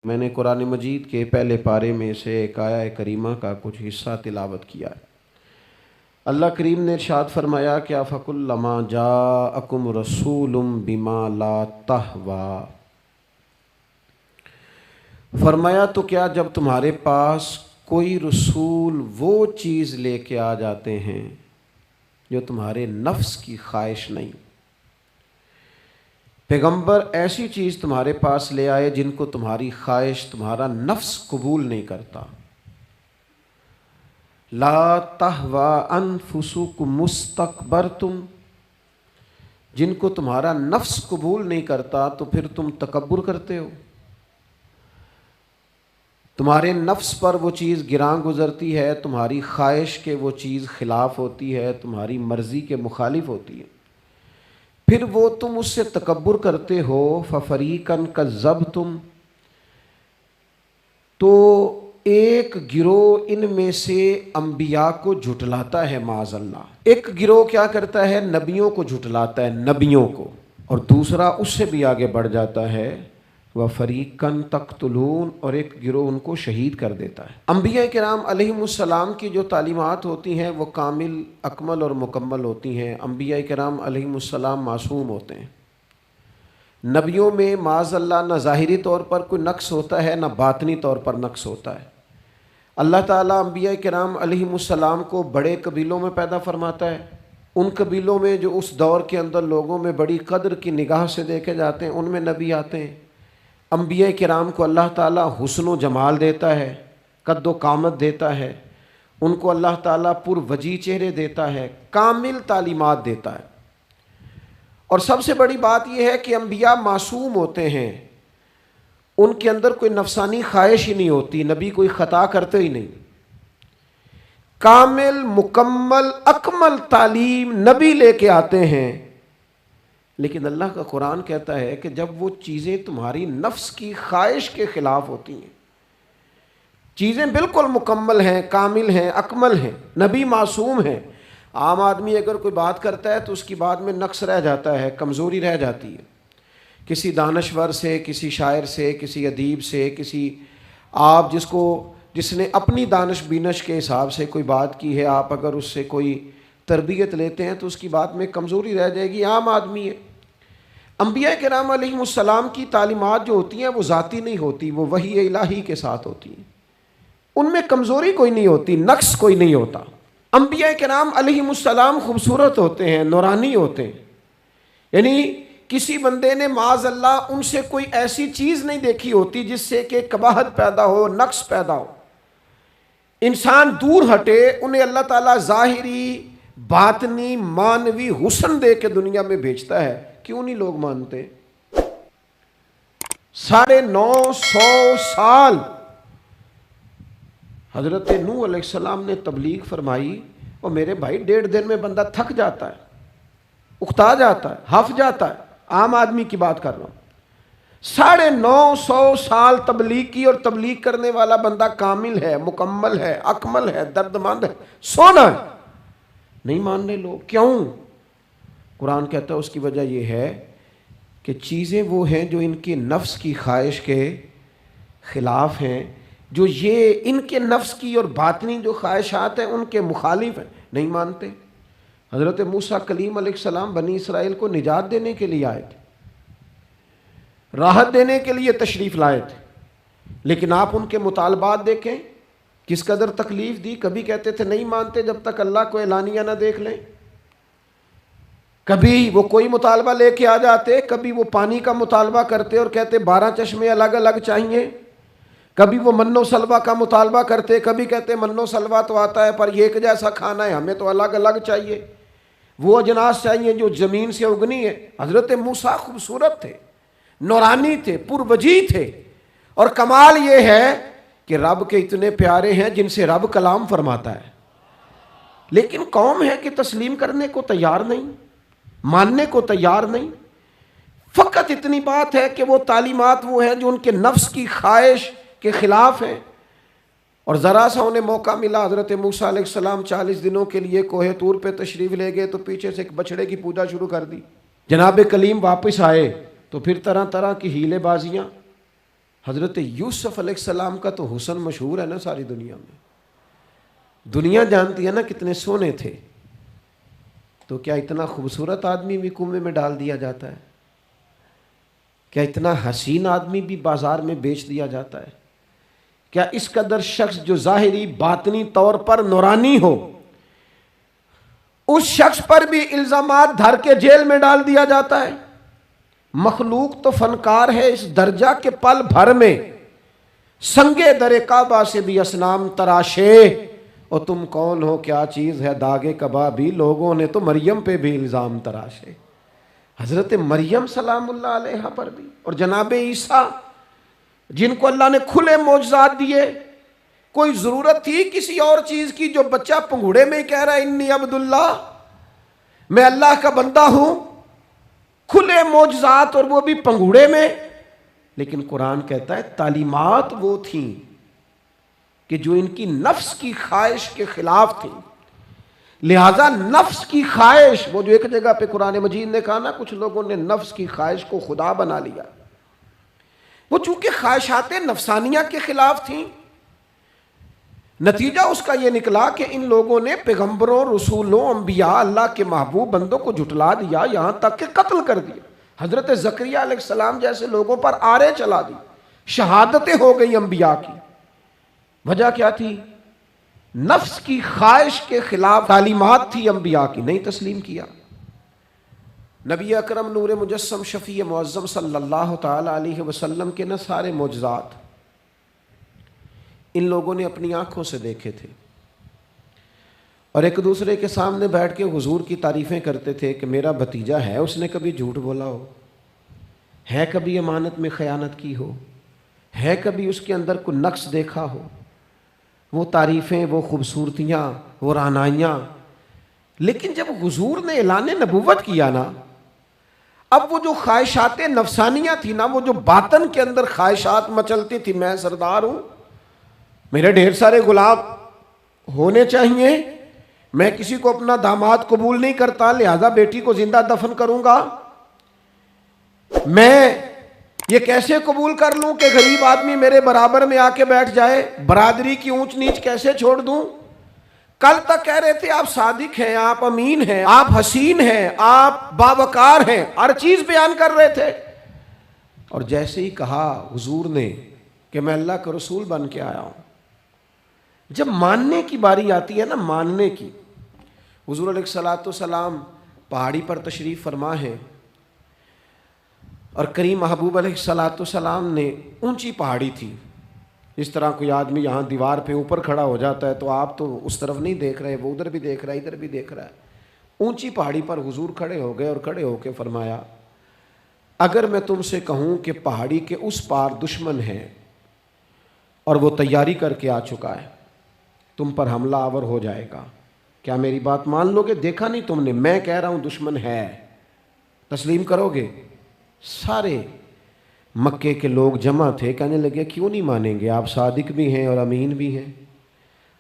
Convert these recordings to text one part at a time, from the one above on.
میں نے قرآن مجید کے پہلے پارے میں سے ایک آیہ کریمہ کا کچھ حصہ تلاوت کیا ہے۔ اللہ کریم نے ارشاد فرمایا کہ فَكُلَّمَا جَاءَكُمْ رَسُولٌ بِمَا لَا تَهْوَىٰ، فرمایا تو کیا جب تمہارے پاس کوئی رسول وہ چیز لے کے آ جاتے ہیں جو تمہارے نفس کی خواہش نہیں، پیغمبر ایسی چیز تمہارے پاس لے آئے جن کو تمہاری خواہش تمہارا نفس قبول نہیں کرتا، لا تہویٰ انفسکم مستکبرتم، جن کو تمہارا نفس قبول نہیں کرتا تو پھر تم تکبر کرتے ہو، تمہارے نفس پر وہ چیز گراں گزرتی ہے، تمہاری خواہش کے وہ چیز خلاف ہوتی ہے، تمہاری مرضی کے مخالف ہوتی ہے، پھر وہ تم اس سے تکبر کرتے ہو۔ فَفَرِيقًا كَذَّبْتُمْ، تو ایک گروہ ان میں سے انبیاء کو جھٹلاتا ہے، معاذ اللہ۔ ایک گروہ کیا کرتا ہے؟ نبیوں کو جھٹلاتا ہے، نبیوں کو، اور دوسرا اس سے بھی آگے بڑھ جاتا ہے، وَفَرِيقًا تَقْتُلُونَ، اور ایک گروہ ان کو شہید کر دیتا ہے۔ انبیاء کرام علیہم السلام کی جو تعلیمات ہوتی ہیں وہ کامل، اکمل اور مکمل ہوتی ہیں۔ انبیاء کرام علیہم السلام معصوم ہوتے ہیں۔ نبیوں میں معاذ اللہ نہ ظاہری طور پر کوئی نقص ہوتا ہے نہ باطنی طور پر نقص ہوتا ہے۔ اللہ تعالیٰ انبیاء کرام علیہم السلام کو بڑے قبیلوں میں پیدا فرماتا ہے، ان قبیلوں میں جو اس دور کے اندر لوگوں میں بڑی قدر کی نگاہ سے دیکھے جاتے ہیں، ان میں نبی آتے ہیں۔ انبیاء کرام کو اللہ تعالیٰ حسن و جمال دیتا ہے، قد و قامت دیتا ہے، ان کو اللہ تعالیٰ پر وجیح چہرے دیتا ہے، کامل تعلیمات دیتا ہے۔ اور سب سے بڑی بات یہ ہے کہ انبیاء معصوم ہوتے ہیں، ان کے اندر کوئی نفسانی خواہش ہی نہیں ہوتی، نبی کوئی خطا کرتے ہی نہیں۔ کامل، مکمل، اکمل تعلیم نبی لے کے آتے ہیں، لیکن اللہ کا قرآن کہتا ہے کہ جب وہ چیزیں تمہاری نفس کی خواہش کے خلاف ہوتی ہیں، چیزیں بالکل مکمل ہیں، کامل ہیں، اکمل ہیں، نبی معصوم ہیں۔ عام آدمی اگر کوئی بات کرتا ہے تو اس کی بات میں نقص رہ جاتا ہے، کمزوری رہ جاتی ہے، کسی دانشور سے، کسی شاعر سے، کسی ادیب سے، کسی آپ جس نے اپنی دانش بینش کے حساب سے کوئی بات کی ہے، آپ اگر اس سے کوئی تربیت لیتے ہیں تو اس کی بات میں کمزوری رہ جائے گی، عام آدمی ہے۔ انبیاء کرام علیہم السلام کی تعلیمات جو ہوتی ہیں وہ ذاتی نہیں ہوتی، وہ وحی الہی کے ساتھ ہوتی ہیں، ان میں کمزوری کوئی نہیں ہوتی، نقص کوئی نہیں ہوتا۔ انبیاء کرام علیہم السلام خوبصورت ہوتے ہیں، نورانی ہوتے ہیں، یعنی کسی بندے نے معاذ اللہ ان سے کوئی ایسی چیز نہیں دیکھی ہوتی جس سے کہ قباحت پیدا ہو، نقص پیدا ہو۔ انسان دور ہٹے، انہیں اللہ تعالیٰ ظاہری، باطنی، معنوی حسن دے کے دنیا میں بھیجتا ہے، کیوں نہیں لوگ مانتے؟ 950 سال حضرت نوح علیہ السلام نے تبلیغ فرمائی، اور میرے بھائی 1.5 دن میں بندہ تھک جاتا ہے، اکتا جاتا ہے، ہف جاتا ہے، عام آدمی کی بات کر رہا ہوں۔ 950 سال تبلیغ کی، اور تبلیغ کرنے والا بندہ کامل ہے، مکمل ہے، اکمل ہے، دردمند ہے، سونا ہے، نہیں ماننے لوگ۔ کیوں؟ قرآن کہتا ہے اس کی وجہ یہ ہے کہ چیزیں وہ ہیں جو ان کے نفس کی خواہش کے خلاف ہیں، جو یہ ان کے نفس کی اور باطنی جو خواہشات ہیں ان کے مخالف ہیں، نہیں مانتے۔ حضرت موسیٰ کلیم علیہ السلام بنی اسرائیل کو نجات دینے کے لیے آئے تھے، راحت دینے کے لیے تشریف لائے تھے، لیکن آپ ان کے مطالبات دیکھیں کس قدر تکلیف دی۔ کبھی کہتے تھے نہیں مانتے جب تک اللہ کو اعلانیہ نہ دیکھ لیں، کبھی وہ کوئی مطالبہ لے کے آ جاتے، کبھی وہ پانی کا مطالبہ کرتے اور کہتے 12 چشمے الگ الگ چاہیے، کبھی وہ من و سلوہ کا مطالبہ کرتے، کبھی کہتے من و سلوہ تو آتا ہے پر ایک جیسا کھانا ہے، ہمیں تو الگ الگ چاہیے، وہ اجناس چاہیے جو زمین سے اگنی ہے۔ حضرت موسیٰ خوبصورت تھے، نورانی تھے، پر وجیح تھے، اور کمال یہ ہے کہ رب کے اتنے پیارے ہیں جن سے رب کلام فرماتا ہے، لیکن قوم ہے کہ تسلیم کرنے کو تیار نہیں، ماننے کو تیار نہیں۔ فقط اتنی بات ہے کہ وہ تعلیمات وہ ہیں جو ان کے نفس کی خواہش کے خلاف ہیں، اور ذرا سا انہیں موقع ملا، حضرت موسیٰ علیہ السلام 40 دنوں کے لیے کوہ طور پہ تشریف لے گئے تو پیچھے سے ایک بچڑے کی پوجا شروع کر دی۔ جناب کلیم واپس آئے تو پھر طرح طرح کی ہیلے بازیاں، حضرت یوسف علیہ السلام کا تو حسن مشہور ہے نا ساری دنیا میں، دنیا جانتی ہے نا کتنے سونے تھے، تو کیا اتنا خوبصورت آدمی بھی کنویں میں ڈال دیا جاتا ہے؟ کیا اتنا حسین آدمی بھی بازار میں بیچ دیا جاتا ہے؟ کیا اس قدر شخص جو ظاہری باطنی طور پر نورانی ہو، اس شخص پر بھی الزامات دھر کے جیل میں ڈال دیا جاتا ہے؟ مخلوق تو فنکار ہے اس درجہ کے پل بھر میں سنگے در کعبہ سے بھی اصنام تراشے، اور تم کون ہو کیا چیز ہے داغے کبابی، لوگوں نے تو مریم پہ بھی الزام تراشے، حضرت مریم سلام اللہ علیہ پر بھی، اور جناب عیسیٰ جن کو اللہ نے کھلے معجزات دیے، کوئی ضرورت تھی کسی اور چیز کی؟ جو بچہ پنگوڑے میں ہی کہہ رہا ہے انی عبداللہ، میں اللہ کا بندہ ہوں، کھلے معجزات اور وہ بھی پنگوڑے میں۔ لیکن قرآن کہتا ہے تعلیمات وہ تھیں کہ جو ان کی نفس کی خواہش کے خلاف تھیں، لہذا نفس کی خواہش، وہ جو ایک جگہ پہ قرآن مجید نے کہا نا کچھ لوگوں نے نفس کی خواہش کو خدا بنا لیا، وہ چونکہ خواہشات نفسانیہ کے خلاف تھیں، نتیجہ اس کا یہ نکلا کہ ان لوگوں نے پیغمبروں، رسولوں، انبیاء، اللہ کے محبوب بندوں کو جھٹلا دیا، یہاں تک کہ قتل کر دیا۔ حضرت زکریہ علیہ السلام جیسے لوگوں پر آرے چلا دی، شہادتیں ہو گئی انبیاء کی۔ وجہ کیا تھی؟ نفس کی خواہش کے خلاف تعلیمات تھی انبیاء کی، نہیں تسلیم کیا۔ نبی اکرم نور مجسم شفیع معظم صلی اللہ تعالی علیہ وسلم کے نہ سارے معجزات ان لوگوں نے اپنی آنکھوں سے دیکھے تھے، اور ایک دوسرے کے سامنے بیٹھ کے حضور کی تعریفیں کرتے تھے کہ میرا بھتیجا ہے، اس نے کبھی جھوٹ بولا ہو، ہے کبھی امانت میں خیانت کی ہو، ہے کبھی اس کے اندر کوئی نقص دیکھا ہو۔ وہ تعریفیں، وہ خوبصورتیاں، وہ رعنائیاں۔ لیکن جب حضور نے اعلان نبوت کیا نا، اب وہ جو خواہشات نفسانیہ تھی نا، وہ جو باطن کے اندر خواہشات مچلتی تھی، میں سردار ہوں، میرے ڈھیر سارے غلام ہونے چاہیے، میں کسی کو اپنا داماد قبول نہیں کرتا لہذا بیٹی کو زندہ دفن کروں گا، میں یہ کیسے قبول کر لوں کہ غریب آدمی میرے برابر میں آ کے بیٹھ جائے، برادری کی اونچ نیچ کیسے چھوڑ دوں۔ کل تک کہہ رہے تھے آپ صادق ہیں، آپ امین ہیں، آپ حسین ہیں، آپ باوقار ہیں، ہر چیز بیان کر رہے تھے، اور جیسے ہی کہا حضور نے کہ میں اللہ کا رسول بن کے آیا ہوں، جب ماننے کی باری آتی ہے نا، ماننے کی، حضور علیہ الصلوۃ والسلام پہاڑی پر تشریف فرما ہے، اور کریم محبوب علیہ الصلوۃ والسلام نے اونچی پہاڑی تھی، اس طرح کوئی آدمی یہاں دیوار پہ اوپر کھڑا ہو جاتا ہے تو آپ تو اس طرف نہیں دیکھ رہے، وہ ادھر بھی دیکھ رہا ہے، ادھر بھی دیکھ رہا ہے۔ اونچی پہاڑی پر حضور کھڑے ہو گئے، اور کھڑے ہو کے فرمایا اگر میں تم سے کہوں کہ پہاڑی کے اس پار دشمن ہے اور وہ تیاری کر کے آ چکا ہے، تم پر حملہ آور ہو جائے گا، کیا میری بات مان لو گے؟ دیکھا نہیں تم نے، میں کہہ رہا ہوں دشمن ہے، تسلیم کرو گے؟ سارے مکے کے لوگ جمع تھے، کہنے لگے کیوں نہیں مانیں گے، آپ صادق بھی ہیں اور امین بھی ہیں،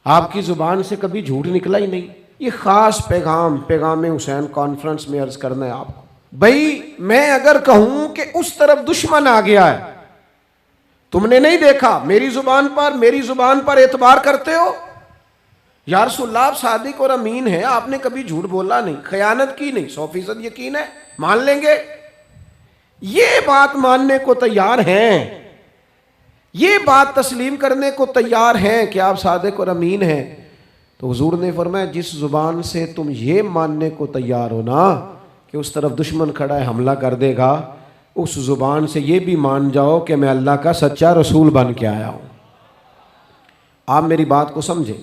آپ کی زبان سے کبھی جھوٹ نکلا ہی نہیں۔ یہ خاص پیغام حسین کانفرنس میں عرض کرنا ہے آپ کو، بھئی میں اگر کہوں کہ اس طرف دشمن آ گیا ہے، تم نے نہیں دیکھا، میری زبان پر اعتبار کرتے ہو؟ یا رسول اللہ آپ صادق اور امین ہیں، آپ نے کبھی جھوٹ بولا نہیں، خیانت کی نہیں، 100% یقین ہے، مان لیں گے؟ یہ بات ماننے کو تیار ہیں، یہ بات تسلیم کرنے کو تیار ہیں کہ آپ صادق اور امین ہیں، تو حضور نے فرمایا جس زبان سے تم یہ ماننے کو تیار ہو نا کہ اس طرف دشمن کھڑا ہے حملہ کر دے گا، اس زبان سے یہ بھی مان جاؤ کہ میں اللہ کا سچا رسول بن کے آیا ہوں۔ آپ میری بات کو سمجھیں،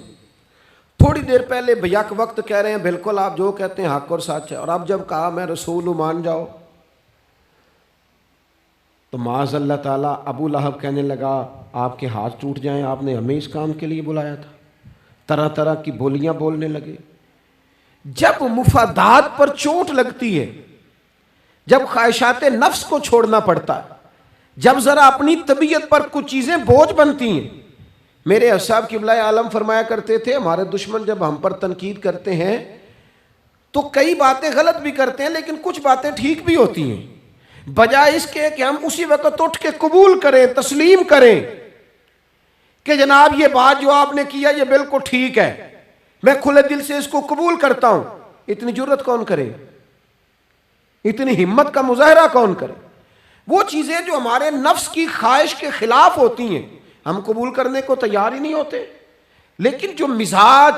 تھوڑی دیر پہلے بیک وقت کہہ رہے ہیں بالکل آپ جو کہتے ہیں حق اور سچ ہے، اور اب جب کہا میں رسول ہوں مان جاؤ، تو معاذ اللہ تعالیٰ ابو لہب کہنے لگا آپ کے ہاتھ ٹوٹ جائیں، آپ نے ہمیں اس کام کے لیے بلایا تھا، طرح طرح کی بولیاں بولنے لگے۔ جب مفادات پر چوٹ لگتی ہے، جب خواہشات نفس کو چھوڑنا پڑتا ہے، جب ذرا اپنی طبیعت پر کچھ چیزیں بوجھ بنتی ہیں، میرے اصحاب قبلہ عالم فرمایا کرتے تھے ہمارے دشمن جب ہم پر تنقید کرتے ہیں تو کئی باتیں غلط بھی کرتے ہیں لیکن کچھ باتیں ٹھیک بھی ہوتی ہیں، بجائے اس کے کہ ہم اسی وقت اٹھ کے قبول کریں، تسلیم کریں کہ جناب یہ بات جو آپ نے کیا یہ بالکل ٹھیک ہے، میں کھلے دل سے اس کو قبول کرتا ہوں. اتنی جرت کون کرے؟ اتنی ہمت کا مظاہرہ کون کرے؟ وہ چیزیں جو ہمارے نفس کی خواہش کے خلاف ہوتی ہیں ہم قبول کرنے کو تیار ہی نہیں ہوتے. لیکن جو مزاج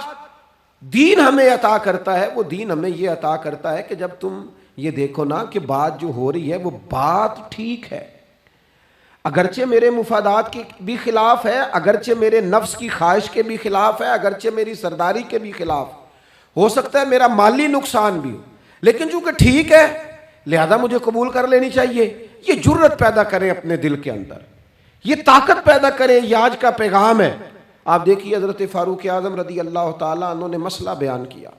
دین ہمیں عطا کرتا ہے، وہ دین ہمیں یہ عطا کرتا ہے کہ جب تم یہ دیکھو نا کہ بات جو ہو رہی ہے وہ بات ٹھیک ہے، اگرچہ میرے مفادات کے بھی خلاف ہے، اگرچہ میرے نفس کی خواہش کے بھی خلاف ہے، اگرچہ میری سرداری کے بھی خلاف، ہو سکتا ہے میرا مالی نقصان بھی ہو، لیکن چونکہ ٹھیک ہے لہذا مجھے قبول کر لینی چاہیے. یہ جرت پیدا کریں اپنے دل کے اندر، یہ طاقت پیدا کریں. یہ آج کا پیغام ہے. آپ دیکھیے حضرت فاروق اعظم رضی اللہ تعالیٰ عنہ نے مسئلہ بیان کیا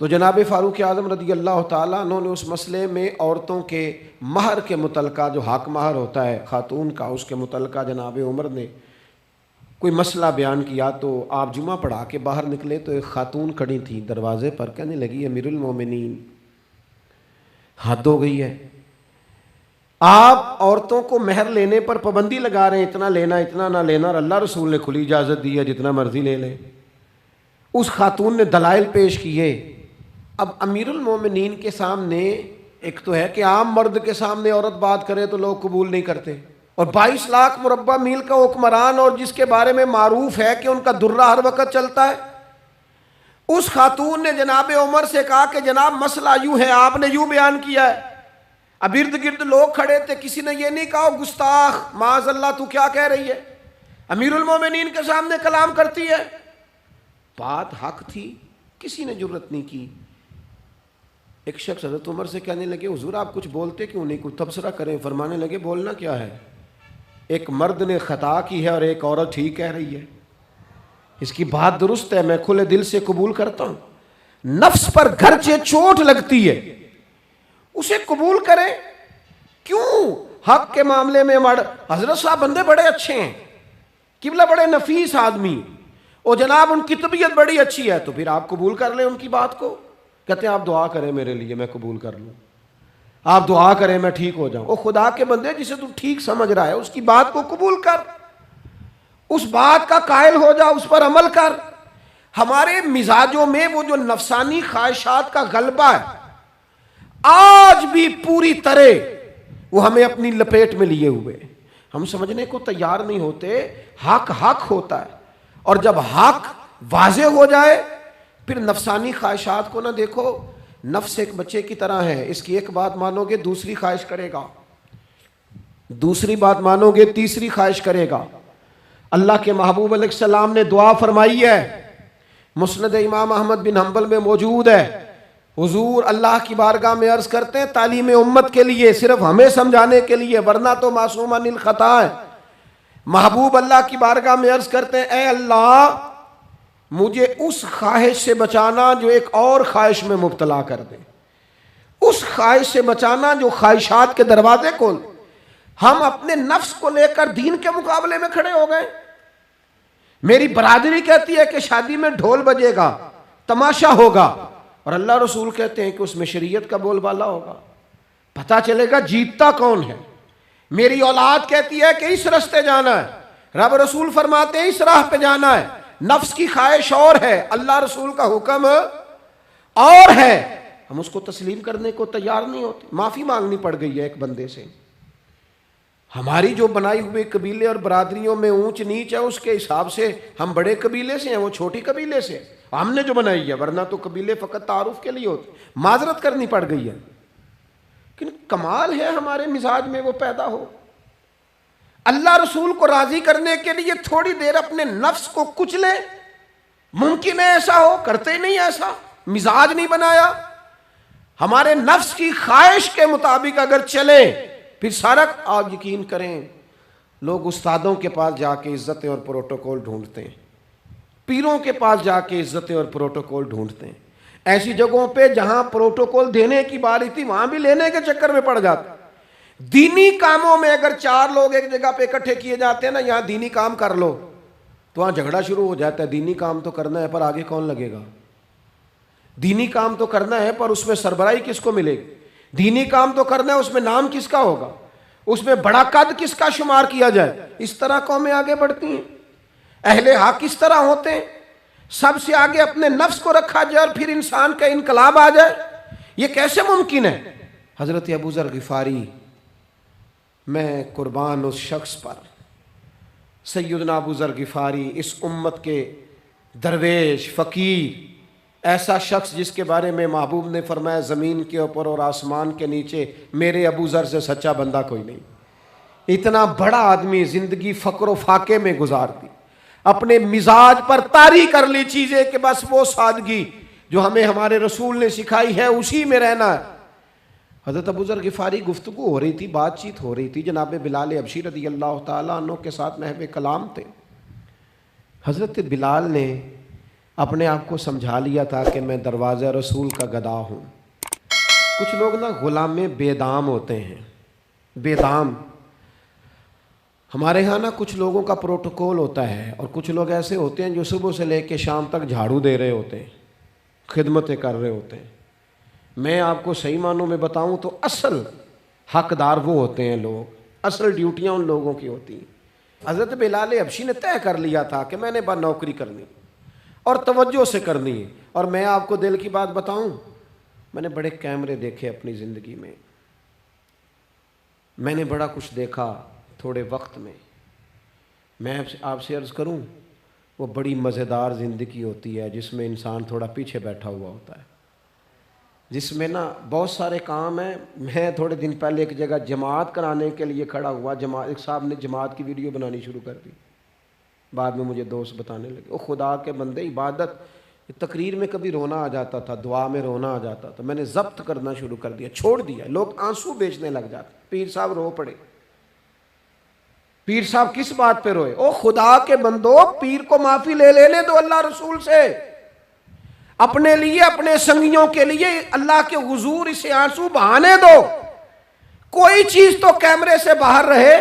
تو جناب فاروق اعظم رضی اللہ تعالیٰ عنہ نے اس مسئلے میں عورتوں کے مہر کے متعلقہ، جو حق مہر ہوتا ہے خاتون کا، اس کے متعلقہ جناب عمر نے کوئی مسئلہ بیان کیا. تو آپ جمعہ پڑھا کے باہر نکلے تو ایک خاتون کھڑی تھی دروازے پر، کہنے لگی امیر المومنین حد ہو گئی ہے، آپ عورتوں کو مہر لینے پر پابندی لگا رہے ہیں، اتنا لینا اتنا نہ لینا، اور اللہ رسول نے کھلی اجازت دی ہے جتنا مرضی لے لیں. اس خاتون نے دلائل پیش کیے. اب امیر المومنین کے سامنے ایک تو ہے کہ عام مرد کے سامنے عورت بات کرے تو لوگ قبول نہیں کرتے، اور 22 لاکھ مربع میل کا حکمران اور جس کے بارے میں معروف ہے کہ ان کا درہ ہر وقت چلتا ہے. اس خاتون نے جناب عمر سے کہا کہ جناب مسئلہ یوں ہے، آپ نے یوں بیان کیا ہے. اب ارد گرد لوگ کھڑے تھے، کسی نے یہ نہیں کہا گستاخ معاذ اللہ تو کیا کہہ رہی ہے، امیر المومنین کے سامنے کلام کرتی ہے. بات حق تھی، کسی نے جرت نہیں کی. ایک شخص حضرت عمر سے کہنے لگے حضور آپ کچھ بولتے کیوں نہیں، کچھ تبصرہ کریں. فرمانے لگے بولنا کیا ہے، ایک مرد نے خطا کی ہے اور ایک عورت ٹھیک کہہ رہی ہے، اس کی بات درست ہے، میں کھلے دل سے قبول کرتا ہوں. نفس پر گرچہ چوٹ لگتی ہے اسے قبول کریں. کیوں حق کے معاملے میں حضرت صاحب بندے بڑے اچھے ہیں، قبلہ بڑے نفیس آدمی، اور جناب ان کی طبیعت بڑی اچھی ہے، تو پھر آپ قبول کر لیں ان کی بات کو. کہتے ہیں آپ دعا کریں میرے لیے میں قبول کر لوں، آپ دعا کریں میں ٹھیک ہو جاؤں. او خدا کے بندے، جسے تو ٹھیک سمجھ رہا ہے اس کی بات کو قبول کر، اس بات کا قائل ہو جا، اس پر عمل کر. ہمارے مزاجوں میں وہ جو نفسانی خواہشات کا غلبہ ہے آج بھی پوری طرح وہ ہمیں اپنی لپیٹ میں لیے ہوئے. ہم سمجھنے کو تیار نہیں ہوتے حق حق ہوتا ہے، اور جب حق واضح ہو جائے پھر نفسانی خواہشات کو نہ دیکھو. نفس ایک بچے کی طرح ہے، اس کی ایک بات مانو گے دوسری خواہش کرے گا، دوسری بات مانو گے تیسری خواہش کرے گا. اللہ کے محبوب علیہ السلام نے دعا فرمائی ہے، مسند امام احمد بن حنبل میں موجود ہے. حضور اللہ کی بارگاہ میں عرض کرتے ہیں تعلیم امت کے لیے، صرف ہمیں سمجھانے کے لیے، ورنہ تو معصوم عن الخطا ہے. محبوب اللہ کی بارگاہ میں عرض کرتے ہیں اے اللہ مجھے اس خواہش سے بچانا جو ایک اور خواہش میں مبتلا کر دے، اس خواہش سے بچانا جو خواہشات کے دروازے کھول. ہم اپنے نفس کو لے کر دین کے مقابلے میں کھڑے ہو گئے. میری برادری کہتی ہے کہ شادی میں ڈھول بجے گا، تماشا ہوگا، اور اللہ رسول کہتے ہیں کہ اس میں شریعت کا بول بالا ہوگا، پتہ چلے گا جیتتا کون ہے. میری اولاد کہتی ہے کہ اس راستے جانا ہے، رب رسول فرماتے ہیں اس راہ پہ جانا ہے. نفس کی خواہش اور ہے، اللہ رسول کا حکم اور ہے. ہم اس کو تسلیم کرنے کو تیار نہیں ہوتے. معافی مانگنی پڑ گئی ہے ایک بندے سے. ہماری جو بنائی ہوئے قبیلے اور برادریوں میں اونچ نیچ ہے اس کے حساب سے ہم بڑے قبیلے سے ہیں، وہ چھوٹی قبیلے سے ہم نے جو بنائی ہے، ورنہ تو قبیلے فقط تعارف کے لیے ہوتے. معذرت کرنی پڑ گئی ہے. لیکن کمال ہے ہمارے مزاج میں وہ پیدا ہو. اللہ رسول کو راضی کرنے کے لیے تھوڑی دیر اپنے نفس کو کچلے. ممکن ہے ایسا ہو، کرتے نہیں ایسا، مزاج نہیں بنایا. ہمارے نفس کی خواہش کے مطابق اگر چلے پھر سارا. آپ یقین کریں لوگ استادوں کے پاس جا کے عزتیں اور پروٹوکول ڈھونڈتے ہیں، پیروں کے پاس جا کے عزتیں اور پروٹوکول ڈھونڈتے ہیں. ایسی جگہوں پہ جہاں پروٹوکول دینے کی باری تھی وہاں بھی لینے کے چکر میں پڑ جاتے. دینی کاموں میں اگر 4 لوگ ایک جگہ پہ اکٹھے کیے جاتے ہیں نا، یہاں دینی کام کر لو، تو وہاں جھگڑا شروع ہو جاتا ہے. دینی کام تو کرنا ہے پر آگے کون لگے گا. دینی کام تو کرنا ہے پر اس میں سربراہی کس کو ملے گی؟ دینی کام تو کرنا ہے، اس میں نام کس کا ہوگا؟ اس میں بڑا قد کس کا شمار کیا جائے؟ اس طرح قومیں آگے بڑھتی ہیں۔ اہل حق اس طرح ہوتے ہیں، سب سے آگے اپنے نفس کو رکھا جائے اور پھر انسان کا انقلاب آ جائے۔ یہ کیسے ممکن ہے؟ حضرت ابو ذر غفاری، میں قربان اس شخص پر، سیدنا ابو ذر غفاری اس امت کے درویش فقیر، ایسا شخص جس کے بارے میں محبوب نے فرمایا زمین کے اوپر اور آسمان کے نیچے میرے ابو ذر سے سچا بندہ کوئی نہیں۔ اتنا بڑا آدمی زندگی فقر و فاقے میں گزار دی، اپنے مزاج پر طاری کر لی چیزیں کہ بس وہ سادگی جو ہمیں ہمارے رسول نے سکھائی ہے اسی میں رہنا ہے۔ حضرت ابو ذر غفاری گفتگو ہو رہی تھی، بات چیت ہو رہی تھی، جناب بلال حبشی رضی اللہ تعالیٰ عنہ کے ساتھ محو کلام تھے۔ حضرت بلال نے اپنے آپ کو سمجھا لیا تھا کہ میں دروازہ رسول کا گدا ہوں۔ کچھ لوگ نا غلام بے دام ہوتے ہیں، بے دام۔ ہمارے ہاں نا کچھ لوگوں کا پروٹوکول ہوتا ہے، اور کچھ لوگ ایسے ہوتے ہیں جو صبح سے لے کے شام تک جھاڑو دے رہے ہوتے ہیں، خدمتیں کر رہے ہوتے ہیں۔ میں آپ کو صحیح معنوں میں بتاؤں تو اصل حقدار وہ ہوتے ہیں لوگ، اصل ڈیوٹیاں ان لوگوں کی ہوتی ہیں۔ حضرت بلال حبشی نے طے کر لیا تھا کہ میں نے بس نوکری کرنی اور توجہ سے کرنی ہے۔ اور میں آپ کو دل کی بات بتاؤں، میں نے بڑے کیمرے دیکھے اپنی زندگی میں، میں نے بڑا کچھ دیکھا تھوڑے وقت میں۔ میں آپ سے عرض کروں، وہ بڑی مزیدار زندگی ہوتی ہے جس میں انسان تھوڑا پیچھے بیٹھا ہوا ہوتا ہے، جس میں نا بہت سارے کام ہیں۔ میں تھوڑے دن پہلے ایک جگہ جماعت کرانے کے لیے کھڑا ہوا، ایک صاحب نے جماعت کی ویڈیو بنانی شروع کر دی، بعد میں مجھے دوست بتانے لگے او خدا کے بندے، عبادت تقریر میں کبھی رونا آ جاتا تھا، دعا میں رونا آ جاتا تھا، میں نے ضبط کرنا شروع کر دیا، چھوڑ دیا۔ لوگ آنسو بیچنے لگ جاتے، پیر صاحب رو پڑے۔ پیر صاحب کس بات پہ روئے؟ او خدا کے بندو، پیر کو معافی لے لینے دو اللہ رسول سے، اپنے لیے اپنے سنگیوں کے لیے اللہ کے حضور اسے آنسو بہانے دو۔ کوئی چیز تو کیمرے سے باہر رہے،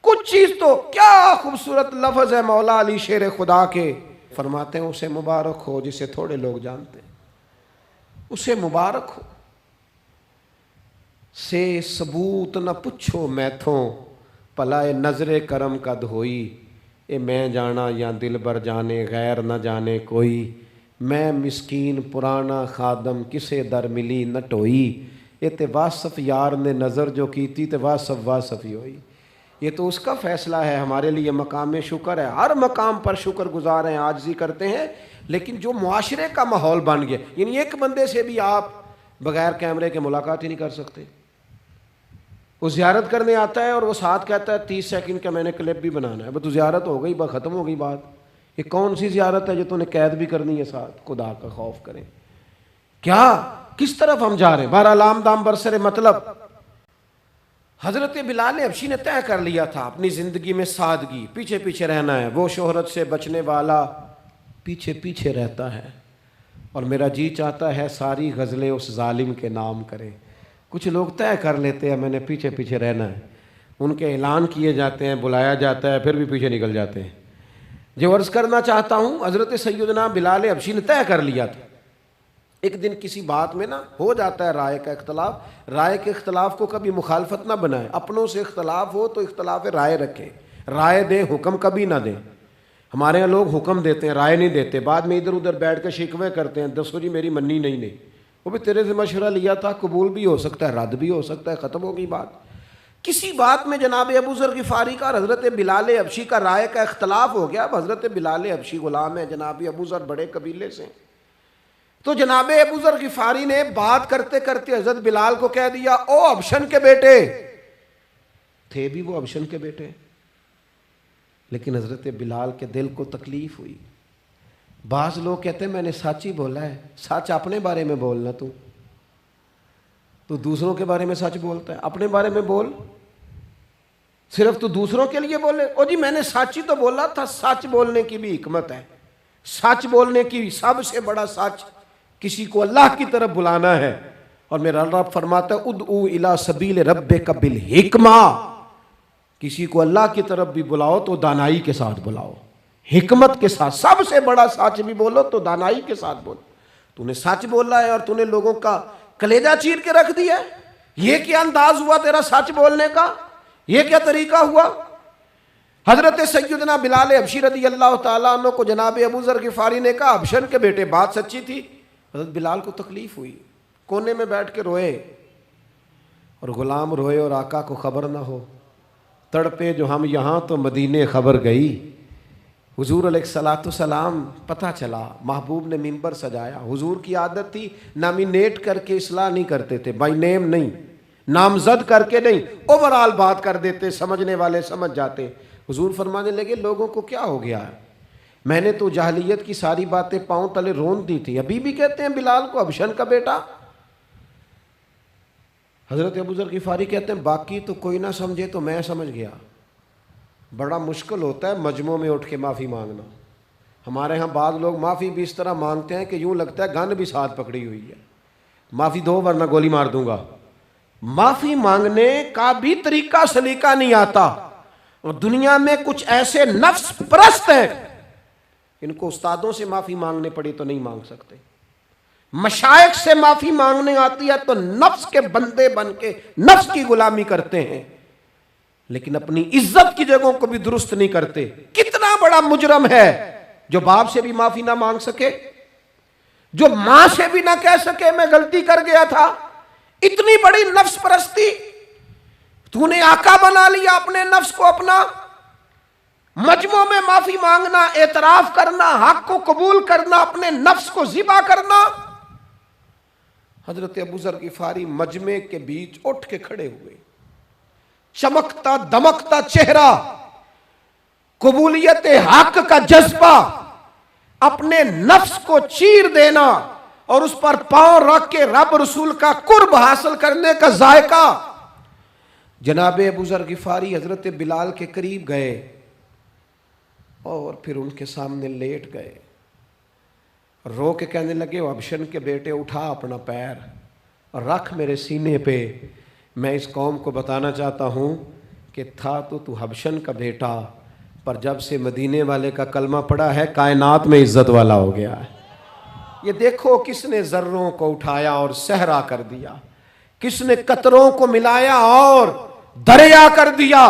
کچھ چیز تو۔ کیا خوبصورت لفظ ہے مولا علی شیر خدا کے، فرماتے ہیں اسے مبارک ہو جسے تھوڑے لوگ جانتے ہیں، اسے مبارک ہو سے ثبوت نہ پچھو میتھوں، پلائے نظر کرم کا دھوئی، اے میں جانا یا دل بر جانے غیر نہ جانے کوئی، میں مسکین پرانا خادم کسے در ملی نہ ٹوئی، یہ تے واصف یار نے نظر جو کی تھی تے واصف ہی ہوئی۔ یہ تو اس کا فیصلہ ہے، ہمارے لیے مقام شکر ہے، ہر مقام پر شکر گزار ہیں، عاجزی کرتے ہیں، لیکن جو معاشرے کا ماحول بن گیا، یعنی ایک بندے سے بھی آپ بغیر کیمرے کے ملاقات ہی نہیں کر سکتے۔ وہ زیارت کرنے آتا ہے اور وہ ساتھ کہتا ہے 30 سیکنڈ کا میں نے کلپ بھی بنانا ہے، بس تو زیارت ہو گئی، بس ختم ہو گئی بات۔ یہ کون سی زیارت ہے جو تو نے قید بھی کرنی ہے ساتھ؟ خدا کا خوف کریں، کیا کس طرف ہم جا رہے ہیں؟ بہرحال عام دام برسر مطلب، حضرت بلال حبشی نے طے کر لیا تھا اپنی زندگی میں سادگی، پیچھے پیچھے رہنا ہے۔ وہ شہرت سے بچنے والا پیچھے پیچھے رہتا ہے، اور میرا جی چاہتا ہے ساری غزلیں اس ظالم کے نام کریں۔ کچھ لوگ طے کر لیتے ہیں میں نے پیچھے پیچھے رہنا ہے، ان کے اعلان کیے جاتے ہیں، بلایا جاتا ہے، پھر بھی پیچھے نکل جاتے ہیں۔ جو عرض کرنا چاہتا ہوں، حضرت سیدنا بلال حبشی نے طے کر لیا تھا۔ ایک دن کسی بات میں نا ہو جاتا ہے رائے کا اختلاف، رائے کے اختلاف کو کبھی مخالفت نہ بنائیں، اپنوں سے اختلاف ہو تو اختلاف رائے رکھیں، رائے دیں، حکم کبھی نہ دیں۔ ہمارے یہاں لوگ حکم دیتے ہیں، رائے نہیں دیتے، بعد میں ادھر ادھر بیٹھ کے شکوے کرتے ہیں، دسو جی میری منی نہیں، وہ بھی تیرے سے مشورہ لیا تھا، قبول بھی ہو سکتا ہے، رد بھی ہو سکتا ہے، ختم ہو گئی بات۔ کسی بات میں جناب ابو ذر غفاری کا اور حضرت بلال حبشی کا رائے کا اختلاف ہو گیا۔ اب حضرت بلال حبشی غلام ہے، جناب ابو ذر بڑے قبیلے سے، تو جناب ابو ذر غفاری نے بات کرتے کرتے حضرت بلال کو کہہ دیا، او ابشن کے بیٹے، تھے بھی وہ ابشن کے بیٹے، لیکن حضرت بلال کے دل کو تکلیف ہوئی۔ بعض لوگ کہتے ہیں میں نے سچ ہی بولا ہے، سچ اپنے بارے میں بولنا، تو دوسروں کے بارے میں سچ بولتا ہے، اپنے بارے میں بول، صرف تو دوسروں کے لیے بولے۔ او جی میں نے سچ ہی تو بولا تھا، سچ بولنے کی بھی حکمت ہے، سچ بولنے کی سب سے بڑا سچ کسی کو اللہ کی طرف بلانا ہے، اور میرا رب فرماتا ہے ادعو الی سبیل ربک بالحکمہ، کسی کو اللہ کی طرف بھی بلاؤ تو دانائی کے ساتھ بلاؤ، حکمت کے ساتھ، سب سے بڑا سچ بھی بولو تو دانائی کے ساتھ بولو۔ تو نے سچ بولا ہے اور تو نے لوگوں کا کلیجہ چیر کے رکھ دیا ہے. یہ کیا انداز ہوا تیرا سچ بولنے کا؟ یہ کیا طریقہ ہوا؟ حضرت سیدنا بلال حبشی رضی اللہ تعالیٰ عنہ کو جناب ابو ذر غفاری نے کہا حبشن کے بیٹے بات سچی تھی. حضرت بلال کو تکلیف ہوئی, کونے میں بیٹھ کے روئے, اور غلام روئے اور آقا کو خبر نہ ہو. تڑپے جو ہم یہاں تو مدینے خبر گئی. حضور علیہ الصلوۃ والسلام پتہ چلا, محبوب نے ممبر سجایا. حضور کی عادت تھی نامینیٹ کر کے اصلاح نہیں کرتے تھے, بائی نیم نہیں, نامزد کر کے نہیں, اوورال بات کر دیتے, سمجھنے والے سمجھ جاتے. حضور فرمانے لگے لوگوں کو کیا ہو گیا ہے, میں نے تو جاہلیت کی ساری باتیں پاؤں تلے رون دی تھی, ابھی بھی کہتے ہیں بلال کو حبشن کا بیٹا. حضرت ابو ذر غفاری کہتے ہیں باقی تو کوئی نہ سمجھے تو میں سمجھ گیا. بڑا مشکل ہوتا ہے مجمعوں میں اٹھ کے معافی مانگنا. ہمارے ہاں بعض لوگ معافی بھی اس طرح مانگتے ہیں کہ یوں لگتا ہے گن بھی ساتھ پکڑی ہوئی ہے, معافی دو ورنہ گولی مار دوں گا. معافی مانگنے کا بھی طریقہ سلیقہ نہیں آتا. اور دنیا میں کچھ ایسے نفس پرست ہیں, ان کو استادوں سے معافی مانگنے پڑی تو نہیں مانگ سکتے. مشائخ سے معافی مانگنے آتی ہے تو نفس کے بندے بن کے نفس کی غلامی کرتے ہیں, لیکن اپنی عزت کی جگہوں کو بھی درست نہیں کرتے. کتنا بڑا مجرم ہے جو باپ سے بھی معافی نہ مانگ سکے, جو ماں سے بھی نہ کہہ سکے میں غلطی کر گیا تھا. اتنی بڑی نفس پرستی. تو نے آقا بنا لیا اپنے نفس کو اپنا. مجمعوں میں معافی مانگنا, اعتراف کرنا, حق کو قبول کرنا, اپنے نفس کو ذبح کرنا. حضرت ابو ذر غفاری مجمع کے بیچ اٹھ کے کھڑے ہوئے, چمکتا دمکتا چہرہ, قبولیت حق کا جذبہ, اپنے نفس کو چیر دینا اور اس پر پاؤں رکھ کے رب رسول کا قرب حاصل کرنے کا ذائقہ. جناب ابو ذر غفاری حضرت بلال کے قریب گئے اور پھر ان کے سامنے لیٹ گئے, رو کے کہنے لگے حبشن کے بیٹے اٹھا اپنا پیر اور رکھ میرے سینے پہ. میں اس قوم کو بتانا چاہتا ہوں کہ تھا تو حبشن کا بیٹا, پر جب سے مدینے والے کا کلمہ پڑا ہے کائنات میں عزت والا ہو گیا ہے. یہ دیکھو کس نے ذروں کو اٹھایا اور صحرا کر دیا, کس نے قطروں کو ملایا اور دریا کر دیا,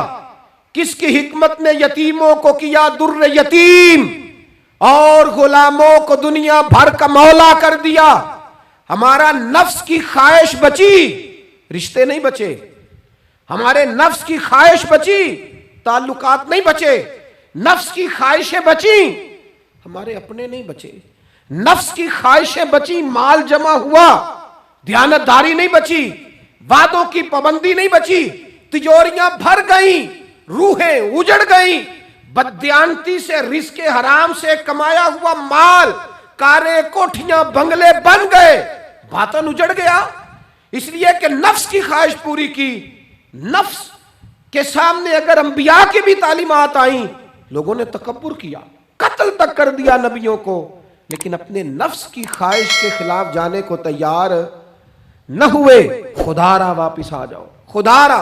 کس کی حکمت نے یتیموں کو کیا در یتیم اور غلاموں کو دنیا بھر کا مولا کر دیا. ہمارا نفس کی خواہش بچی, رشتے نہیں بچے. ہمارے نفس کی خواہش بچی, تعلقات نہیں بچے. نفس کی خواہشیں بچی, ہمارے اپنے نہیں بچے. نفس کی خواہشیں بچی, مال جمع ہوا, دیانتداری نہیں بچی, وعدوں کی پابندی نہیں بچی, تجوریاں بھر گئیں, روحیں اجڑ گئیں. بددیانتی سے رزق حرام سے کمایا ہوا مال, کاریں کوٹھیاں بنگلے بن گئے, باطن اجڑ گیا. اس لیے کہ نفس کی خواہش پوری کی. نفس کے سامنے اگر انبیاء کی بھی تعلیمات آئیں, لوگوں نے تکبر کیا, قتل تک کر دیا نبیوں کو, لیکن اپنے نفس کی خواہش کے خلاف جانے کو تیار نہ ہوئے. خدا را واپس آ جاؤ, خدا را.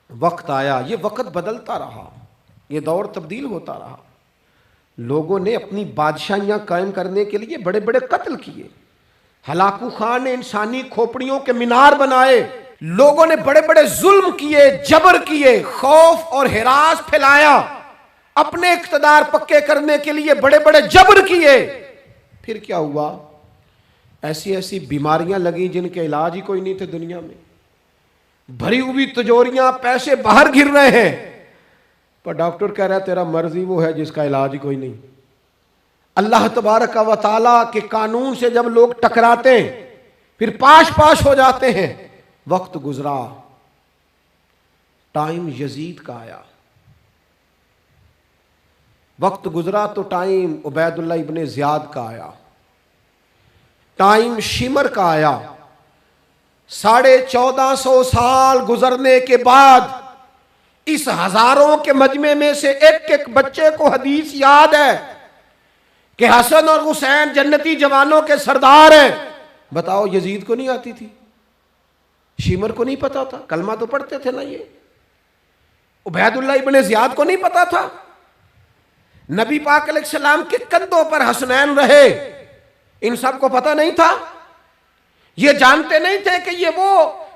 وقت آیا, یہ وقت بدلتا رہا, یہ دور تبدیل ہوتا رہا. لوگوں نے اپنی بادشاہیاں قائم کرنے کے لیے بڑے بڑے قتل کیے. ہلاکو خان نے انسانی کھوپڑیوں کے مینار بنائے. لوگوں نے بڑے بڑے ظلم کیے, جبر کیے, خوف اور ہراس پھیلایا, اپنے اقتدار پکے کرنے کے لیے بڑے بڑے جبر کیے. پھر کیا ہوا؟ ایسی ایسی بیماریاں لگیں جن کے علاج ہی کوئی نہیں تھے دنیا میں. بھری ہوئی تجوریاں, پیسے باہر گر رہے ہیں, پر ڈاکٹر کہہ رہا ہے تیرا مرض ہی وہ ہے جس کا علاج ہی کوئی نہیں. اللہ تبارک و تعالیٰ کے قانون سے جب لوگ ٹکراتے ہیں پھر پاش پاش ہو جاتے ہیں. وقت گزرا, ٹائم یزید کا آیا. وقت گزرا تو ٹائم عبید اللہ ابن زیاد کا آیا, ٹائم شمر کا آیا. 1450 سال گزرنے کے بعد اس ہزاروں کے مجمع میں سے ایک ایک بچے کو حدیث یاد ہے کہ حسن اور حسین جنتی جوانوں کے سردار ہیں. بتاؤ یزید کو نہیں آتی تھی, شمر کو نہیں پتا تھا, کلمہ تو پڑھتے تھے نا. یہ عبید اللہ ابن زیاد کو نہیں پتا تھا. نبی پاک علیہ السلام کے کندھوں پر حسنین رہے, ان سب کو پتہ نہیں تھا؟ یہ جانتے نہیں تھے کہ یہ وہ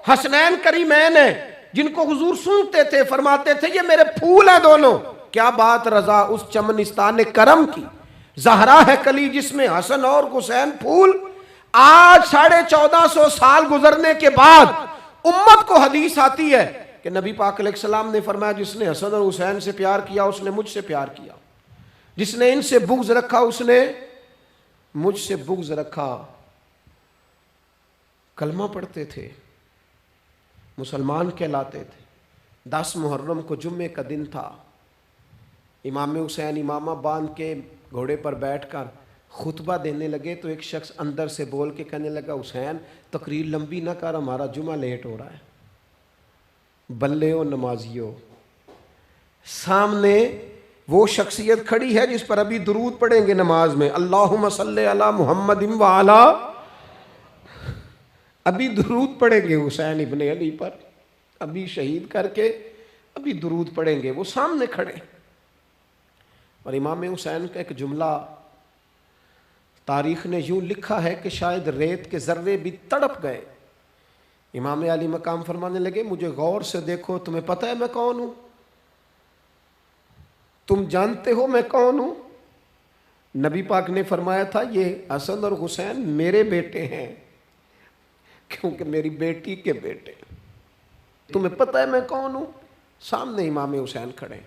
حسنین کریمین ہیں جن کو حضور سنتے تھے، فرماتے تھے یہ میرے پھول ہیں دونوں؟ کیا بات رضا اس چمنستان کرم کی، زہرا ہے کلی جس میں حسن اور حسین پھول۔ آج 1450 سال گزرنے کے بعد امت کو حدیث آتی ہے کہ نبی پاک علیہ السلام نے فرمایا جس نے حسن اور حسین سے پیار کیا اس نے مجھ سے پیار کیا، جس نے ان سے بغض رکھا اس نے مجھ سے بغض رکھا۔ کلمہ پڑھتے تھے، مسلمان کہلاتے تھے۔ 10 محرم کو جمعے کا دن تھا، امام حسین امامہ باندھ کے گھوڑے پر بیٹھ کر خطبہ دینے لگے تو ایک شخص اندر سے بول کے کہنے لگا حسین تقریر لمبی نہ کر، ہمارا جمعہ لیٹ ہو رہا ہے۔ بلے نمازیوں، سامنے وہ شخصیت کھڑی ہے جس پر ابھی درود پڑھیں گے نماز میں، اللہم صلی علی محمد وعلی، ابھی درود پڑھیں گے حسین ابن علی پر، ابھی شہید کر کے ابھی درود پڑھیں گے، وہ سامنے کھڑے۔ اور امام حسین کا ایک جملہ تاریخ نے یوں لکھا ہے کہ شاید ریت کے ذرے بھی تڑپ گئے۔ امام علی مقام فرمانے لگے مجھے غور سے دیکھو، تمہیں پتہ ہے میں کون ہوں؟ تم جانتے ہو میں کون ہوں؟ نبی پاک نے فرمایا تھا یہ حسن اور حسین میرے بیٹے ہیں، کیونکہ میری بیٹی کے بیٹے۔ تمہیں پتہ ہے میں کون ہوں؟ سامنے امام حسین کھڑے،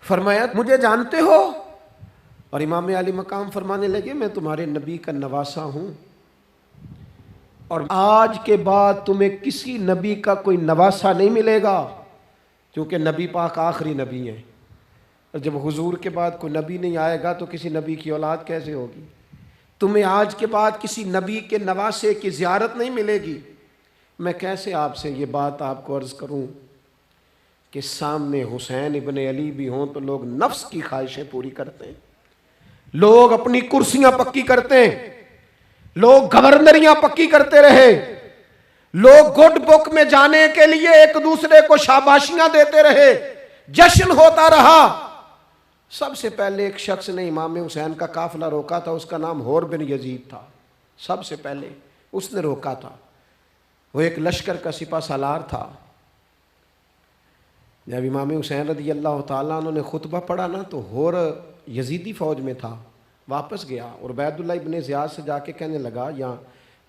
فرمایا مجھے جانتے ہو؟ اور امام علی مقام فرمانے لگے میں تمہارے نبی کا نواسا ہوں، اور آج کے بعد تمہیں کسی نبی کا کوئی نواسا نہیں ملے گا، کیونکہ نبی پاک آخری نبی ہیں، اور جب حضور کے بعد کوئی نبی نہیں آئے گا تو کسی نبی کی اولاد کیسے ہوگی؟ تمہیں آج کے بعد کسی نبی کے نواسے کی زیارت نہیں ملے گی۔ میں کیسے آپ سے یہ بات آپ کو عرض کروں کہ سامنے حسین ابن علی بھی ہوں تو لوگ نفس کی خواہشیں پوری کرتے ہیں، لوگ اپنی کرسیاں پکی کرتے ہیں، لوگ گورنریاں پکی کرتے رہے، لوگ گڈ بک میں جانے کے لیے ایک دوسرے کو شاباشیاں دیتے رہے، جشن ہوتا رہا۔ سب سے پہلے ایک شخص نے امام حسین کا قافلہ روکا تھا، اس کا نام حور بن یزید تھا، سب سے پہلے اس نے روکا تھا، وہ ایک لشکر کا سپہ سالار تھا۔ جب امام حسین رضی اللہ تعالیٰ عنہ نے خطبہ پڑھا نا تو حور یزیدی فوج میں تھا، واپس گیا اور عبید اللہ ابن زیاد سے جا کے کہنے لگا، یا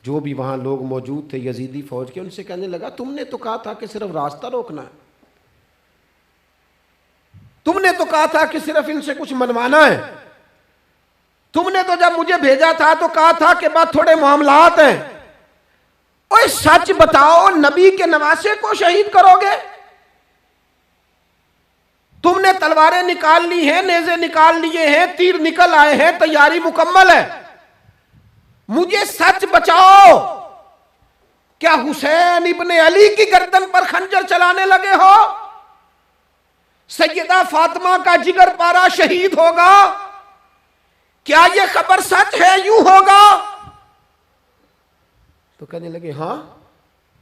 جو بھی وہاں لوگ موجود تھے یزیدی فوج کے، ان سے کہنے لگا تم نے تو کہا تھا کہ صرف راستہ روکنا ہے، تم نے تو کہا تھا کہ صرف ان سے کچھ منوانا ہے، تم نے تو جب مجھے بھیجا تھا تو کہا تھا کہ بات تھوڑے معاملات ہیں، اوہ سچ بتاؤ نبی کے نواسے کو شہید کرو گے؟ تم نے تلواریں نکال لی ہیں، نیزے نکال لیے ہیں، تیر نکل آئے ہیں، تیاری مکمل ہے، مجھے سچ بچاؤ، کیا حسین ابن علی کی گردن پر خنجر چلانے لگے ہو؟ سیدہ فاطمہ کا جگر پارا شہید ہوگا، کیا یہ خبر سچ ہے؟ یوں ہوگا؟ تو کہنے لگے ہاں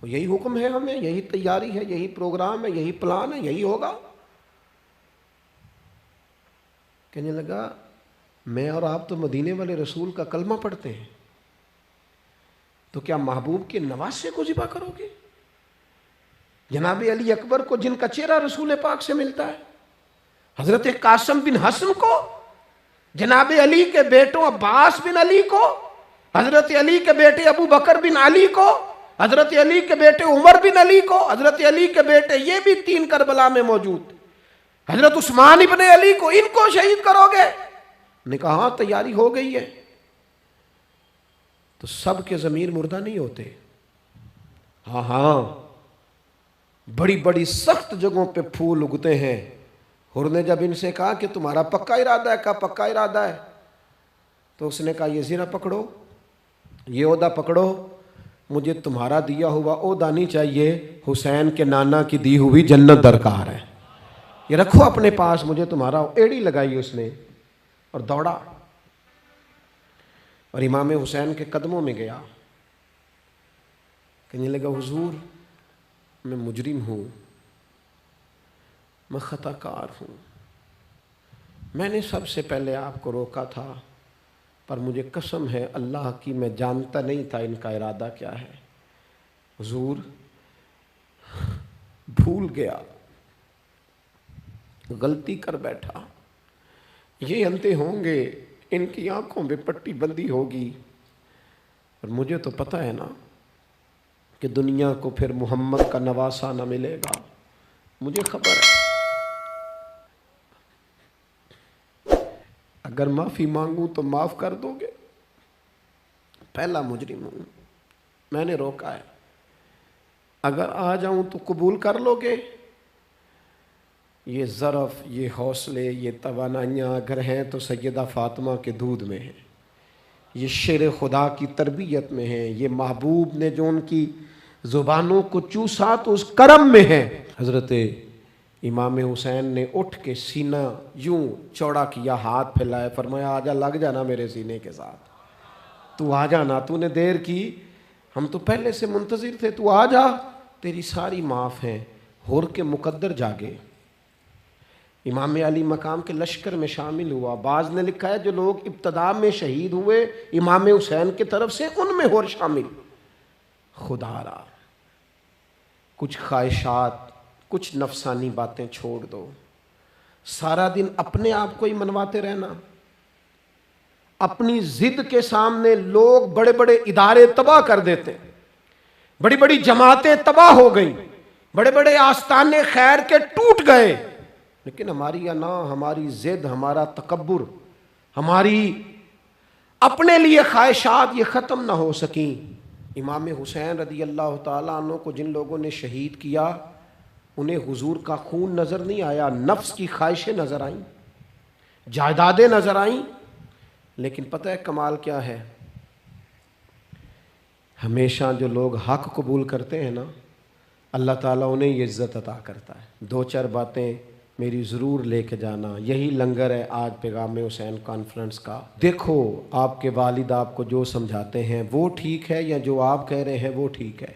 یہی حکم ہے ہمیں، یہی تیاری ہے، یہی پروگرام ہے، یہی پلان ہے، یہی ہوگا۔ کہنے لگا میں اور آپ تو مدینے والے رسول کا کلمہ پڑھتے ہیں، تو کیا محبوب کے نواسے کو ذبح کرو گے؟ جناب علی اکبر کو جن کا چہرہ رسول پاک سے ملتا ہے، حضرت قاسم بن حسن کو، جناب علی کے بیٹوں عباس بن علی کو، حضرت علی کے بیٹے ابو بکر بن علی کو، حضرت علی کے بیٹے عمر بن علی کو، حضرت علی کے بیٹے یہ بھی 3 کربلا میں موجود، حضرت عثمان ابن علی کو، ان کو شہید کرو گے؟ نے کہا ہاں تیاری ہو گئی ہے۔ تو سب کے ضمیر مردہ نہیں ہوتے، ہاں بڑی بڑی سخت جگہوں پہ پھول اگتے ہیں۔ حر نے جب ان سے کہا کہ تمہارا پکا ارادہ ہے، کہا پکا ارادہ ہے، تو اس نے کہا یہ زیرہ پکڑو، یہ عہدہ پکڑو، مجھے تمہارا دیا ہوا عہدہ نہیں چاہیے، حسین کے نانا کی دی ہوئی جنت درکار ہے، یہ رکھو اپنے پاس، مجھے تمہارا۔ ایڑی لگائی اس نے اور دوڑا اور امام حسین کے قدموں میں گیا، کہنے لگا حضور میں مجرم ہوں، میں خطا کار ہوں، میں نے سب سے پہلے آپ کو روکا تھا، پر مجھے قسم ہے اللہ کی میں جانتا نہیں تھا ان کا ارادہ کیا ہے. حضور بھول گیا, غلطی کر بیٹھا, یہ انتے ہوں گے, ان کی آنکھوں میں پٹی بندی ہوگی, اور مجھے تو پتہ ہے نا کہ دنیا کو پھر محمد کا نواسہ نہ ملے گا, مجھے خبر ہے. اگر معافی مانگوں تو معاف کر دو گے؟ پہلا مجرم ہوں, میں نے روکا ہے. اگر آ جاؤں تو قبول کر لو گے؟ یہ ظرف, یہ حوصلے, یہ توانائیاں اگر ہیں تو سیدہ فاطمہ کے دودھ میں ہیں, یہ شیر خدا کی تربیت میں ہیں, یہ محبوب نے جو ان کی زبانوں کو چوسا تو اس کرم میں ہے. حضرت امام حسین نے اٹھ کے سینہ یوں چوڑا کیا, ہاتھ پھیلائے, فرمایا آجا, لگ جانا میرے سینے کے ساتھ, تو آ جانا, تو نے دیر کی, ہم تو پہلے سے منتظر تھے, تو آ جا, تیری ساری معاف ہیں. ہور کے مقدر جاگے. امام علی مقام کے لشکر میں شامل ہوا. بعض نے لکھا ہے جو لوگ ابتدا میں شہید ہوئے امام حسین کی طرف سے, ان میں ہور شامل. خدا را کچھ خواہشات, کچھ نفسانی باتیں چھوڑ دو. سارا دن اپنے آپ کو ہی منواتے رہنا. اپنی ضد کے سامنے لوگ بڑے بڑے ادارے تباہ کر دیتے, بڑی بڑی جماعتیں تباہ ہو گئیں, بڑے بڑے آستانے خیر کے ٹوٹ گئے, لیکن ہماری انا, ہماری ضد, ہمارا تکبر, ہماری اپنے لیے خواہشات یہ ختم نہ ہو سکیں. امام حسین رضی اللہ تعالیٰ عنہ کو جن لوگوں نے شہید کیا, انہیں حضور کا خون نظر نہیں آیا, نفس کی خواہشیں نظر آئیں, جائیدادیں نظر آئیں. لیکن پتہ ہے کمال کیا ہے؟ ہمیشہ جو لوگ حق قبول کرتے ہیں نا, اللہ تعالیٰ انہیں یہ عزت عطا کرتا ہے. دو چار باتیں میری ضرور لے کے جانا. یہی لنگر ہے آج پیغام حسین کانفرنس کا. دیکھو آپ کے والد آپ کو جو سمجھاتے ہیں وہ ٹھیک ہے, یا جو آپ کہہ رہے ہیں وہ ٹھیک ہے؟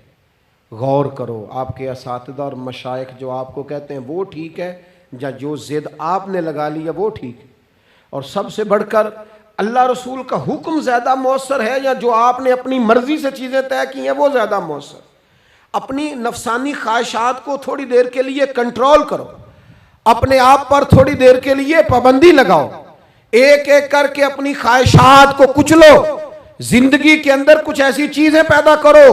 غور کرو. آپ کے اساتذہ اور مشائخ جو آپ کو کہتے ہیں وہ ٹھیک ہے, یا جو ضد آپ نے لگا لی ہے وہ ٹھیک ہے؟ اور سب سے بڑھ کر اللہ رسول کا حکم زیادہ مؤثر ہے, یا جو آپ نے اپنی مرضی سے چیزیں طے کی ہیں وہ زیادہ مؤثر؟ اپنی نفسانی خواہشات کو تھوڑی دیر کے لیے کنٹرول کرو, اپنے آپ پر تھوڑی دیر کے لیے پابندی لگاؤ, ایک ایک کر کے اپنی خواہشات کو کچلو. زندگی کے اندر کچھ ایسی چیزیں پیدا کرو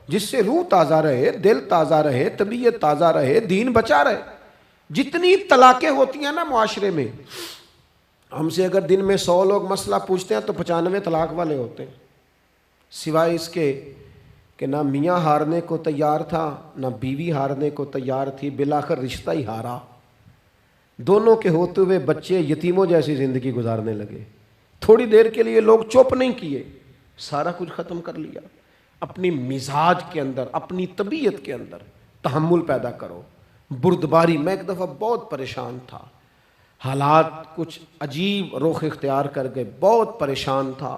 جس سے روح تازہ رہے, دل تازہ رہے, طبیعت تازہ رہے, دین بچا رہے. جتنی طلاقیں ہوتی ہیں نا معاشرے میں, ہم سے اگر دن میں 100 لوگ مسئلہ پوچھتے ہیں تو 95 طلاق والے ہوتے ہیں, سوائے اس کے کہ نہ میاں ہارنے کو تیار تھا نہ بیوی ہارنے کو تیار تھی, بالآخر رشتہ ہی ہارا. دونوں کے ہوتے ہوئے بچے یتیموں جیسی زندگی گزارنے لگے. تھوڑی دیر کے لیے لوگ چپ نہیں کیے, سارا کچھ ختم کر لیا. اپنی مزاج کے اندر, اپنی طبیعت کے اندر تحمل پیدا کرو, بردباری. میں ایک دفعہ بہت پریشان تھا, حالات کچھ عجیب رخ اختیار کر گئے, بہت پریشان تھا.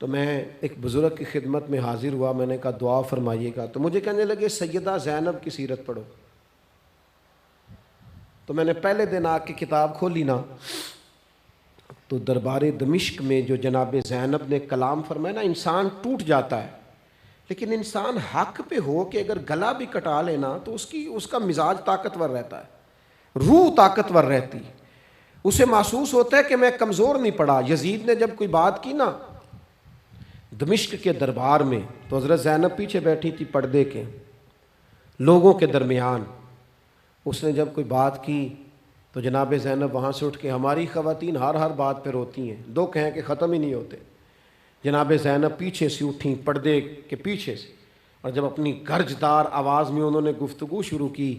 تو میں ایک بزرگ کی خدمت میں حاضر ہوا, میں نے کہا دعا فرمائیے گا. تو مجھے کہنے لگے سیدہ زینب کی سیرت پڑھو. تو میں نے پہلے دن آ کے کتاب کھولی نا, تو دربار دمشق میں جو جناب زینب نے کلام فرمایا نا, انسان ٹوٹ جاتا ہے. لیکن انسان حق پہ ہو کہ اگر گلا بھی کٹا لینا تو اس کا مزاج طاقتور رہتا ہے, روح طاقتور رہتی. اسے محسوس ہوتا ہے کہ میں کمزور نہیں پڑا. یزید نے جب کوئی بات کی نا دمشق کے دربار میں, تو حضرت زینب پیچھے بیٹھی تھی پردے کے لوگوں کے درمیان. اس نے جب کوئی بات کی تو جناب زینب وہاں سے اٹھ کے, ہماری خواتین ہر بات پہ روتی ہیں, دو کہیں کہ ختم ہی نہیں ہوتے. جناب زینب پیچھے سے اٹھیں پردے کے پیچھے سے, اور جب اپنی گرجدار آواز میں انہوں نے گفتگو شروع کی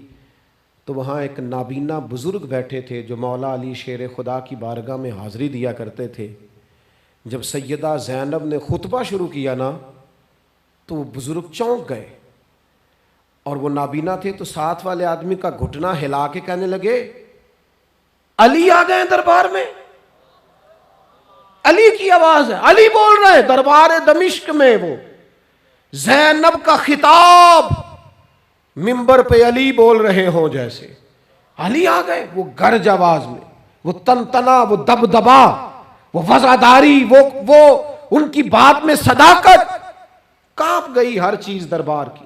تو وہاں ایک نابینا بزرگ بیٹھے تھے جو مولا علی شیر خدا کی بارگاہ میں حاضری دیا کرتے تھے. جب سیدہ زینب نے خطبہ شروع کیا نا تو وہ بزرگ چونک گئے, اور وہ نابینا تھے تو ساتھ والے آدمی کا گھٹنا ہلا کے کہنے لگے علی آ گئے دربار میں. علی کی آواز ہے, علی بول رہے ہیں دربار دمشق میں. وہ زینب کا خطاب منبر پہ علی بول رہے ہوں جیسے. علی آ گئے, وہ گرج آواز میں, وہ تنتنا, وہ دبدبا. وہ وفاداری، وہ ان کی بات میں صداقت، کانپ گئی ہر چیز دربار کی۔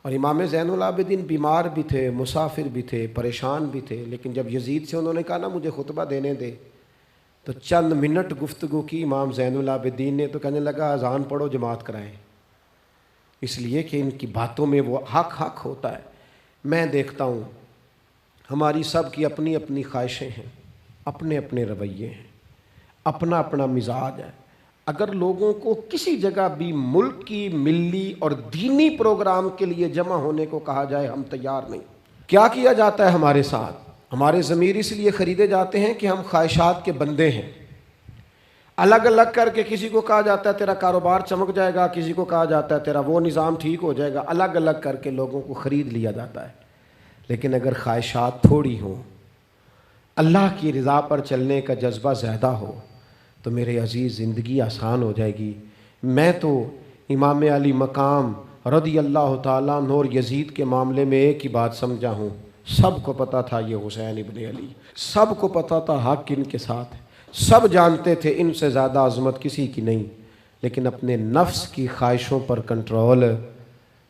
اور امام زین العابدین بیمار بھی تھے، مسافر بھی تھے، پریشان بھی تھے، لیکن جب یزید سے انہوں نے کہا نا مجھے خطبہ دینے دے، تو چند منٹ گفتگو کی امام زین العابدین نے، تو کہنے لگا اذان پڑھو جماعت کرائیں، اس لیے کہ ان کی باتوں میں وہ حق ہوتا ہے۔ میں دیکھتا ہوں ہماری سب کی اپنی اپنی خواہشیں ہیں، اپنے اپنے رویے ہیں، اپنا اپنا مزاج ہے۔ اگر لوگوں کو کسی جگہ بھی ملک کی ملی اور دینی پروگرام کے لیے جمع ہونے کو کہا جائے، ہم تیار نہیں۔ کیا کیا جاتا ہے ہمارے ساتھ؟ ہمارے ضمیر اس لیے خریدے جاتے ہیں کہ ہم خواہشات کے بندے ہیں۔ الگ الگ کر کے کسی کو کہا جاتا ہے تیرا کاروبار چمک جائے گا، کسی کو کہا جاتا ہے تیرا وہ نظام ٹھیک ہو جائے گا، الگ الگ کر کے لوگوں کو خرید لیا جاتا ہے۔ لیکن اگر خواہشات تھوڑی ہوں، اللہ کی رضا پر چلنے کا جذبہ زیادہ ہو، تو میرے عزیز زندگی آسان ہو جائے گی۔ میں تو امام علی مقام رضی اللہ تعالیٰ عنہ اور یزید کے معاملے میں ایک ہی بات سمجھا ہوں، سب کو پتہ تھا یہ حسین ابن علی، سب کو پتہ تھا حق ان کے ساتھ ہے، سب جانتے تھے ان سے زیادہ عظمت کسی کی نہیں، لیکن اپنے نفس کی خواہشوں پر کنٹرول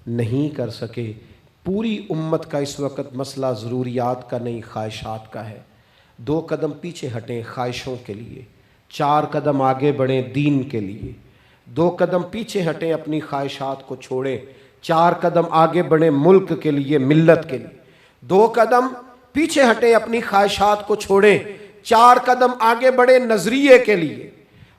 نہیں کر سکے۔ پوری امت کا اس وقت مسئلہ ضروریات کا نہیں، خواہشات کا ہے۔ 2 قدم پیچھے ہٹیں خواہشوں کے لیے، 4 قدم آگے بڑھیں دین کے لیے۔ 2 قدم پیچھے ہٹیں اپنی خواہشات کو چھوڑیں، 4 قدم آگے بڑھیں ملک کے لیے، ملت کے لیے۔ 2 قدم پیچھے ہٹیں اپنی خواہشات کو چھوڑیں، 4 قدم آگے بڑھیں نظریے کے لیے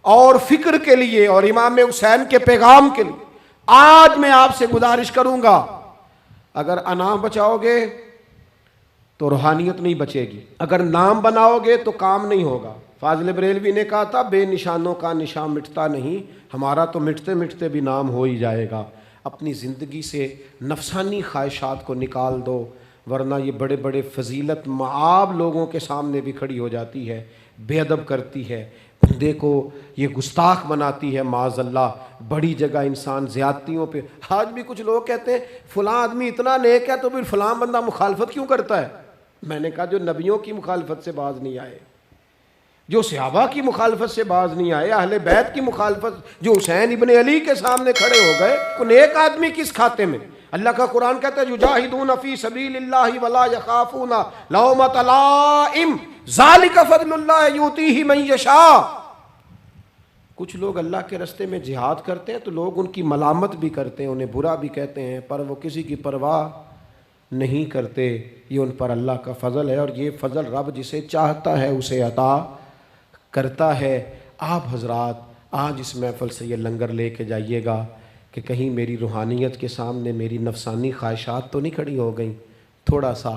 اور فکر کے لیے اور امام حسین کے پیغام کے لیے۔ آج میں آپ سے گزارش کروں گا، اگر انا بچاؤ گے تو روحانیت نہیں بچے گی، اگر نام بناؤ گے تو کام نہیں ہوگا۔ فاضل بریلوی نے کہا تھا بے نشانوں کا نشان مٹتا نہیں، ہمارا تو مٹتے مٹتے بھی نام ہو ہی جائے گا۔ اپنی زندگی سے نفسانی خواہشات کو نکال دو، ورنہ یہ بڑے بڑے فضیلت معاب لوگوں کے سامنے بھی کھڑی ہو جاتی ہے، بے ادب کرتی ہے، بندے کو یہ گستاخ بناتی ہے معاذ اللہ۔ بڑی جگہ انسان زیادتیوں پہ، آج بھی کچھ لوگ کہتے ہیں فلاں آدمی اتنا نیک ہے تو پھر فلاں بندہ مخالفت کیوں کرتا ہے؟ میں نے کہا جو نبیوں کی مخالفت سے باز نہیں آئے، جو صحابہ کی مخالفت سے باز نہیں آئے، اہل بیت کی مخالفت، جو حسین ابن علی کے سامنے کھڑے ہو گئے، تو نیک آدمی کس کھاتے میں؟ اللہ کا قرآن کہتا ہے یجاہدون فی سبیل اللہ ولا یخافون لومۃ لائم ذالک فضل اللہ یؤتیہ من یشاء۔ کچھ لوگ اللہ کے راستے میں جہاد کرتے ہیں تو لوگ ان کی ملامت بھی کرتے ہیں، انہیں برا بھی کہتے ہیں، پر وہ کسی کی پرواہ نہیں کرتے۔ یہ ان پر اللہ کا فضل ہے، اور یہ فضل رب جسے چاہتا ہے اسے عطا کرتا ہے۔ آپ حضرات آج اس محفل سے یہ لنگر لے کے جائیے گا کہ کہیں میری روحانیت کے سامنے میری نفسانی خواہشات تو نہیں کھڑی ہو گئیں۔ تھوڑا سا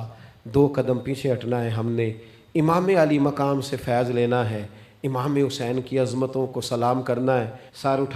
2 قدم پیچھے ہٹنا ہے، ہم نے امام علی مقام سے فیض لینا ہے، امام حسین کی عظمتوں کو سلام کرنا ہے، سار اٹھا